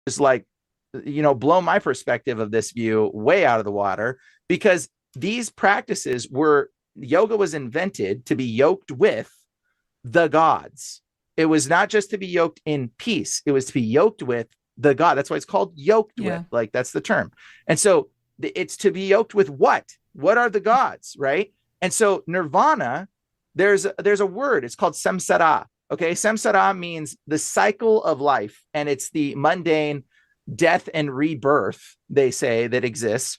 is like, blow my perspective of this view way out of the water, because these practices yoga was invented to be yoked with the gods. It was not just to be yoked in peace. It was to be yoked with the God. That's why it's called yoked with. Like, that's the term. And so it's to be yoked with what? What are the gods, right? And so nirvana, there's a word. It's called samsara. Okay, samsara means the cycle of life, and it's the mundane death and rebirth, they say, that exists.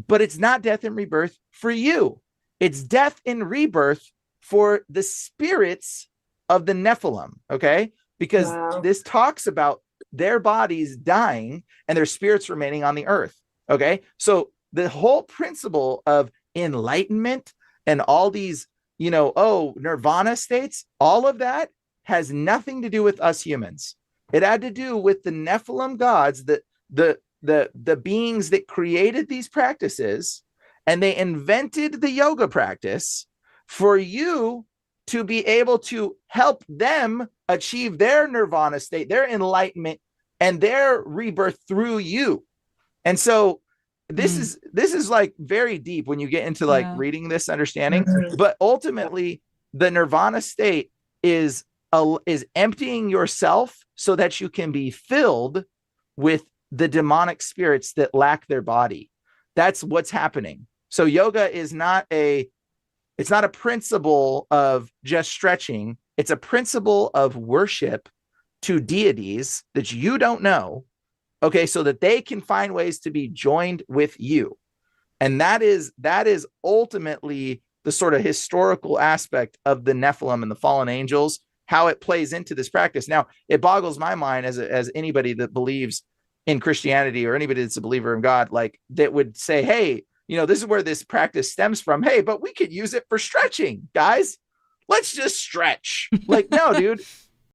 But it's not death and rebirth for you. It's death and rebirth for the spirits of the Nephilim, okay? Because this talks about their bodies dying and their spirits remaining on the earth, okay? So the whole principle of enlightenment and all these, nirvana states, all of that has nothing to do with us humans. It had to do with the Nephilim gods, the beings that created these practices, and they invented the yoga practice for you to be able to help them achieve their nirvana state, their enlightenment, and their rebirth through you. And so this is like very deep when you get into like reading this understanding. But ultimately, the nirvana state is emptying yourself so that you can be filled with the demonic spirits that lack their body. That's what's happening. So yoga is it's not a principle of just stretching. It's a principle of worship to deities that you don't know, okay, so that they can find ways to be joined with you. And that is ultimately the sort of historical aspect of the Nephilim and the fallen angels, how it plays into this practice. Now, it boggles my mind as anybody that believes in Christianity, or anybody that's a believer in God, like, that would say, hey, this is where this practice stems from. Hey, but we could use it for stretching, guys. Let's just stretch. Like, no, dude,